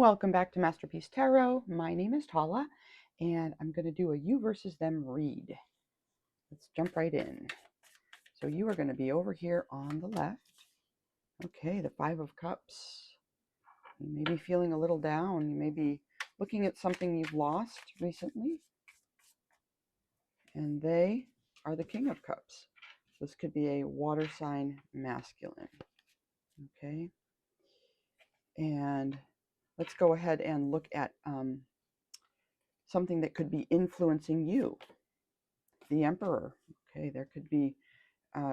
Welcome back to Masterpiece Tarot. My name is Tala, and I'm going to do a you versus them read. Let's jump right in. So you are going to be over here on the left. Okay, the Five of Cups. You may be feeling a little down. You may be looking at something you've lost recently. And they are the King of Cups. This could be a water sign masculine. Okay. And let's go ahead and look at something that could be influencing you. The Emperor. Okay, there could be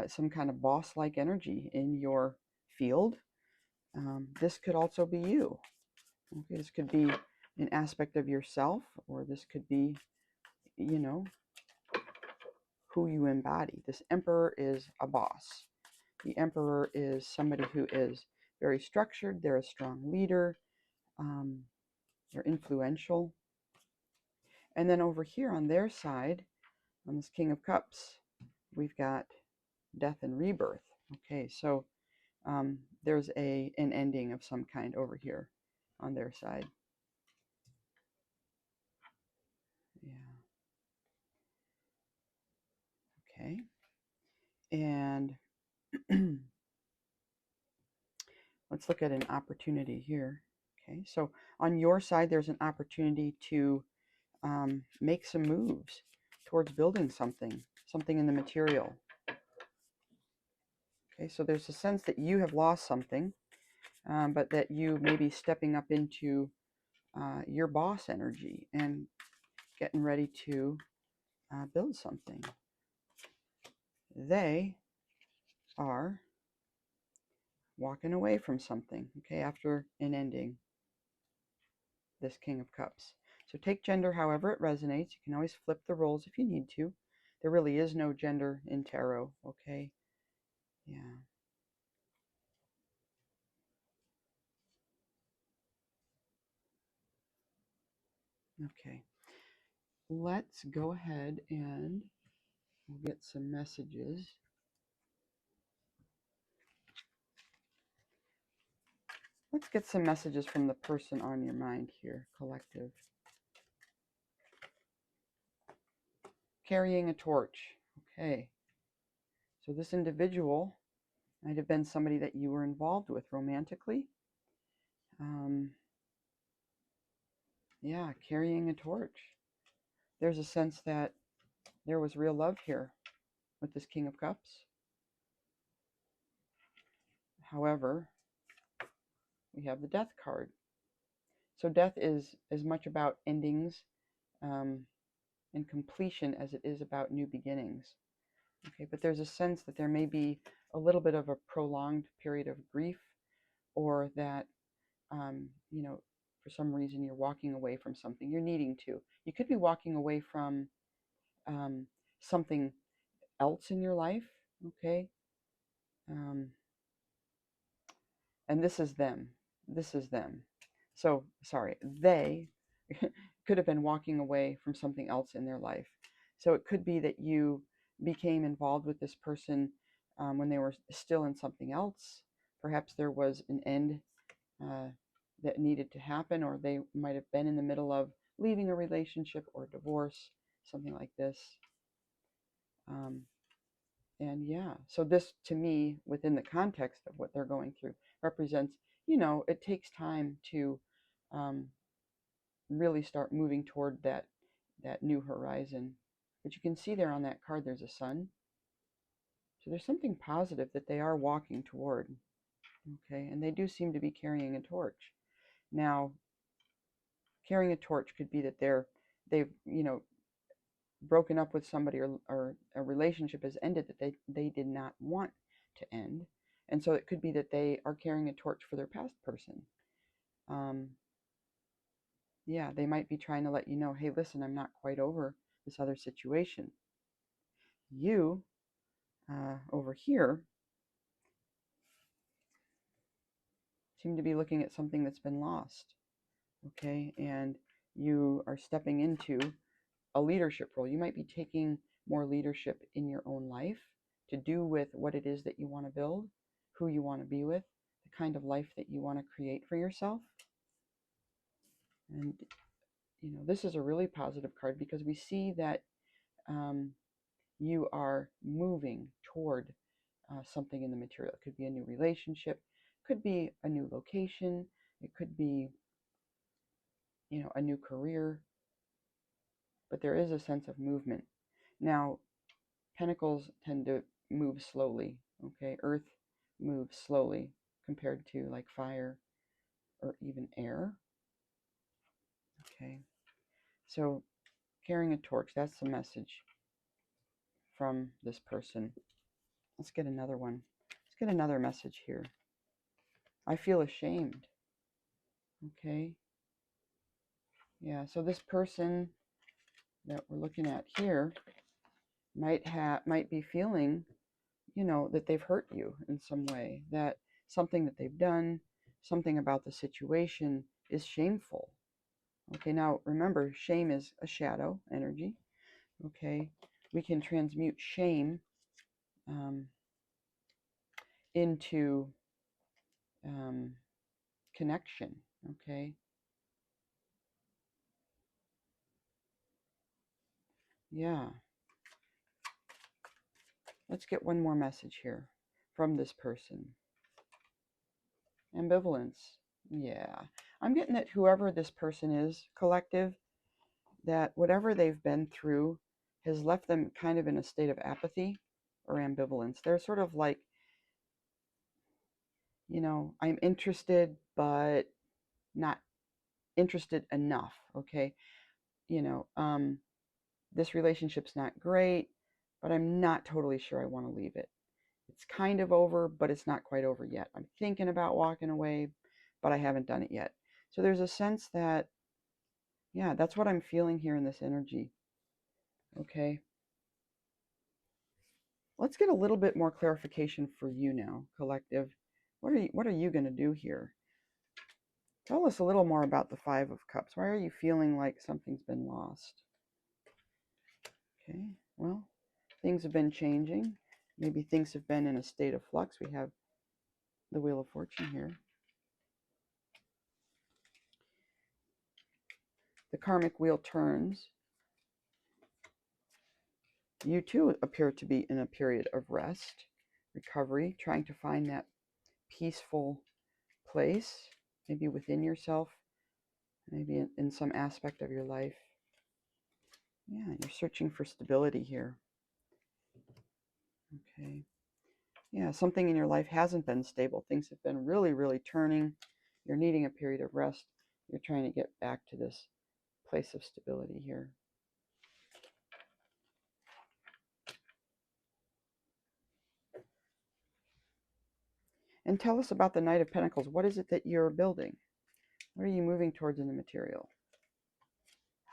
some kind of boss-like energy in your field. This could also be you. Okay, this could be an aspect of yourself, or this could be, you know, who you embody. This Emperor is a boss. The Emperor is somebody who is very structured. They're a strong leader. They're influential. And then over here on their side, on this King of Cups, we've got death and rebirth. Okay, so there's an ending of some kind over here on their side. Yeah. Okay. And let's look at an opportunity here. Okay, so on your side, there's an opportunity to make some moves towards building something in the material. Okay, so there's a sense that you have lost something, but that you may be stepping up into your boss energy and getting ready to build something. They are walking away from something, okay, after an ending, this King of Cups. So take gender however it resonates. You can always flip the roles if you need to. There really is no gender in tarot, okay? Yeah. Okay. Let's go ahead and we'll get some messages. Let's get some messages from the person on your mind here, collective. Carrying a torch. Okay. So this individual might have been somebody that you were involved with romantically. Yeah, carrying a torch. There's a sense that there was real love here with this King of Cups. However, we have the Death card. So death is as much about endings and completion as it is about new beginnings. Okay, but there's a sense that there may be a little bit of a prolonged period of grief, or that, you know, for some reason you're walking away from something. You're needing to. You could be walking away from something else in your life, okay? And this is them. This is them. So, sorry, they could have been walking away from something else in their life. So it could be that you became involved with this person when they were still in something else. Perhaps there was an end that needed to happen, or they might have been in the middle of leaving a relationship or divorce, something like this. And yeah, so this to me, within the context of what they're going through, represents, it takes time to um, really start moving toward that new horizon. But you can see there on that card, there's a sun. So there's something positive that they are walking toward. Okay, and they do seem to be carrying a torch. Now, carrying a torch could be that they've broken up with somebody, or a relationship has ended that they did not want to end. And so it could be that they are carrying a torch for their past person. Yeah, they might be trying to let you know, hey, listen, I'm not quite over this other situation. You, over here, seem to be looking at something that's been lost. Okay, and you are stepping into a leadership role. You might be taking more leadership in your own life to do with what it is that you want to build, who you want to be with, the kind of life that you want to create for yourself. And, you know, this is a really positive card because we see that you are moving toward something in the material. It could be a new relationship, could be a new location, it could be, you know, a new career, but there is a sense of movement. Now, Pentacles tend to move slowly, okay? Earth moves slowly compared to like fire or even air, okay? So, carrying a torch, that's the message from this person. Let's get another one. Let's get another message here. I feel ashamed, okay? Yeah, so this person that we're looking at here might be feeling, you know, that they've hurt you in some way, that something that they've done, something about the situation is shameful. Okay, now remember, shame is a shadow energy. Okay, we can transmute shame into connection. Okay, yeah. Let's get one more message here from this person. Ambivalence. Yeah. I'm getting that whoever this person is, collective, that whatever they've been through has left them kind of in a state of apathy or ambivalence. They're sort of like, you know, I'm interested, but not interested enough. Okay. You know, this relationship's not great, but I'm not totally sure I want to leave it. It's kind of over, but it's not quite over yet. I'm thinking about walking away, but I haven't done it yet. So there's a sense that, yeah, that's what I'm feeling here in this energy. Okay. Let's get a little bit more clarification for you now, collective. What are you going to do here? Tell us a little more about the Five of Cups. Why are you feeling like something's been lost? Okay. Well, things have been changing. Maybe things have been in a state of flux. We have the Wheel of Fortune here. The karmic wheel turns. You too appear to be in a period of rest, recovery, trying to find that peaceful place, maybe within yourself, maybe in some aspect of your life. Yeah, you're searching for stability here. Okay. Yeah, something in your life hasn't been stable. Things have been really, really turning. You're needing a period of rest. You're trying to get back to this place of stability here. And tell us about the Knight of Pentacles. What is it that you're building? What are you moving towards in the material?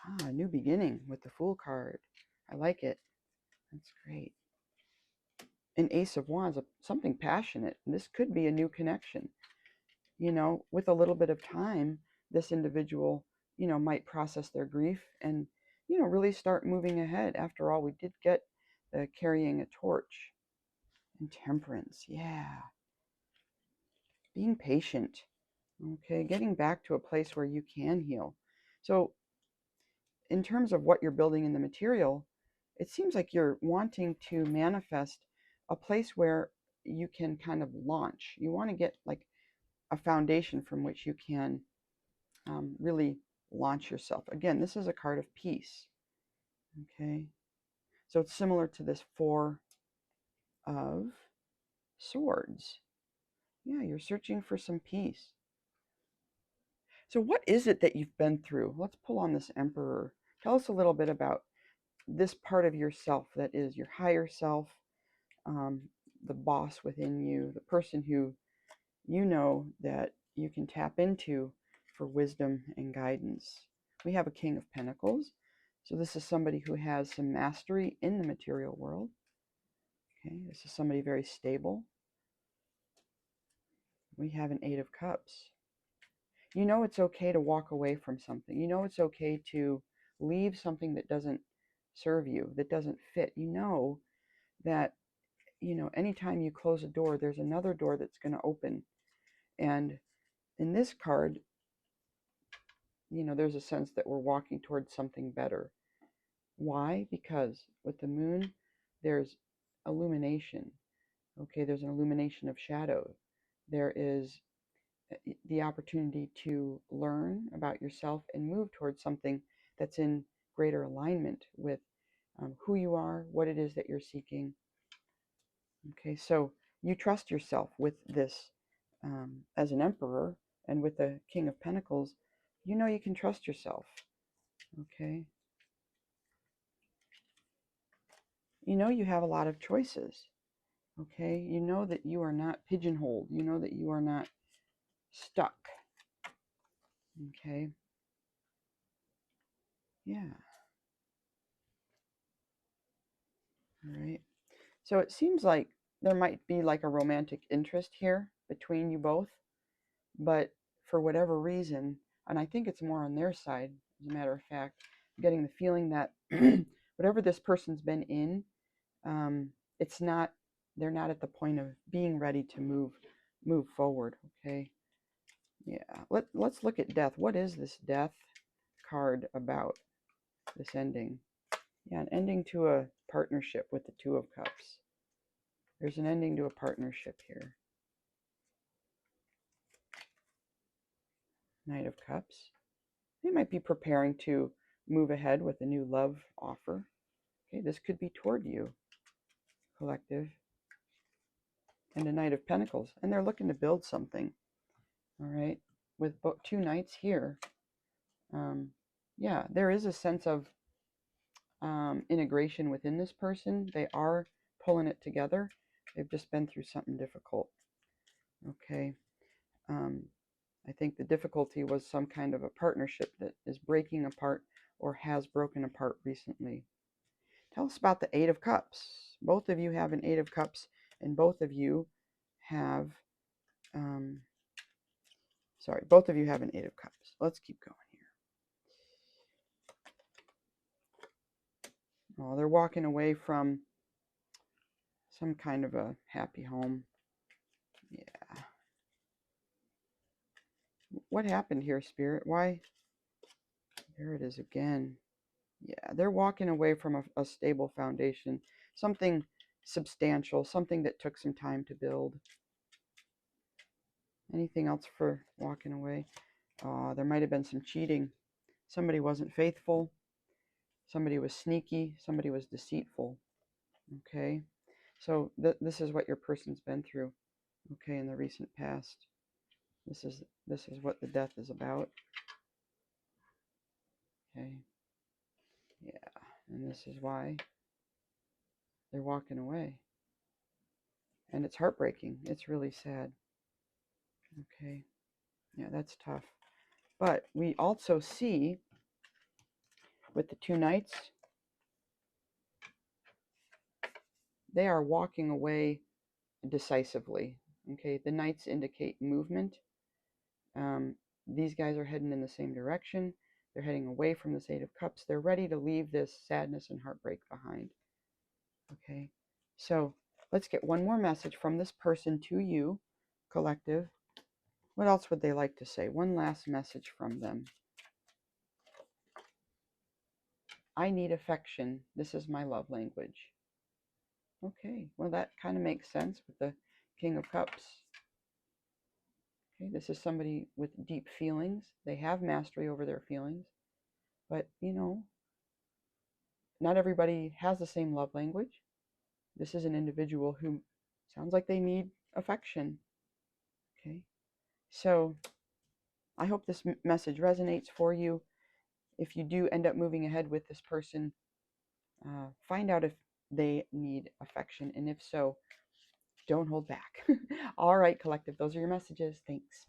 Ah, a new beginning with the Fool card. I like it. That's great. An Ace of Wands, something passionate. This could be a new connection. You know, with a little bit of time, this individual, you know, might process their grief and, you know, really start moving ahead. After all, we did get the carrying a torch. And Temperance, yeah. Being patient. Okay, getting back to a place where you can heal. So in terms of what you're building in the material, it seems like you're wanting to manifest a place where you can kind of launch. You want to get like a foundation from which you can really launch yourself. Again, this is a card of peace. Okay, so it's similar to this Four of Swords. Yeah, you're searching for some peace. So what is it that you've been through? Let's pull on this Emperor. Tell us a little bit about this part of yourself that is your higher self, um, the boss within you, the person who you know that you can tap into for wisdom and guidance. We have a King of Pentacles. So this is somebody who has some mastery in the material world. Okay, this is somebody very stable. We have an Eight of Cups. You know it's okay to walk away from something. You know it's okay to leave something that doesn't serve you, that doesn't fit. You know that, you know, anytime you close a door, there's another door that's going to open. And in this card, there's a sense that we're walking towards something better. Why? Because with the moon, there's illumination. Okay, there's an illumination of shadow. There is the opportunity to learn about yourself and move towards something that's in greater alignment with who you are, what it is that you're seeking. Okay, so you trust yourself with this as an emperor, and with the King of Pentacles, you know you can trust yourself. Okay, you know you have a lot of choices. Okay, you know that you are not pigeonholed. You know that you are not stuck. Okay, yeah, all right. So it seems like there might be like a romantic interest here between you both, but for whatever reason, and I think it's more on their side, as a matter of fact, I'm getting the feeling that whatever this person's been in, it's not, they're not at the point of being ready to move forward. Okay, yeah. Let's look at death. What is this death card about? This ending. Yeah, an ending to a partnership with the Two of Cups. There's an ending to a partnership here. Knight of Cups. They might be preparing to move ahead with a new love offer. Okay, this could be toward you, collective. And a Knight of Pentacles. And they're looking to build something. All right, with two knights here. Yeah, there is a sense of integration within this person. They are pulling it together. They've just been through something difficult. Okay. I think the difficulty was some kind of a partnership that is breaking apart or has broken apart recently. Tell us about the Eight of Cups. Both of you have an Eight of Cups, and both of you have, both of you have an Eight of Cups. Let's keep going here. Oh, they're walking away from some kind of a happy home. Yeah. What happened here, Spirit? Why? There it is again. Yeah, they're walking away from a stable foundation, something substantial, something that took some time to build. Anything else for walking away? There might have been some cheating. Somebody wasn't faithful. Somebody was sneaky. Somebody was deceitful. Okay, so this is what your person's been through. Okay, in the recent past, this is what the death is about. Okay, yeah, and this is why they're walking away. And it's heartbreaking. It's really sad. Okay. Yeah, that's tough. But we also see with the two knights, they are walking away decisively. Okay, the knights indicate movement. These guys are heading in the same direction. They're heading away from this Eight of Cups. They're ready to leave this sadness and heartbreak behind. Okay, so let's get one more message from this person to you, collective. What else would they like to say? One last message from them. I need affection. This is my love language. Okay, well that kind of makes sense with the King of Cups. Okay, this is somebody with deep feelings. They have mastery over their feelings. But, not everybody has the same love language. This is an individual who sounds like they need affection. Okay, so I hope this message resonates for you. If you do end up moving ahead with this person, find out if they need affection, and if so, don't hold back. All right, collective, those are your messages. Thanks.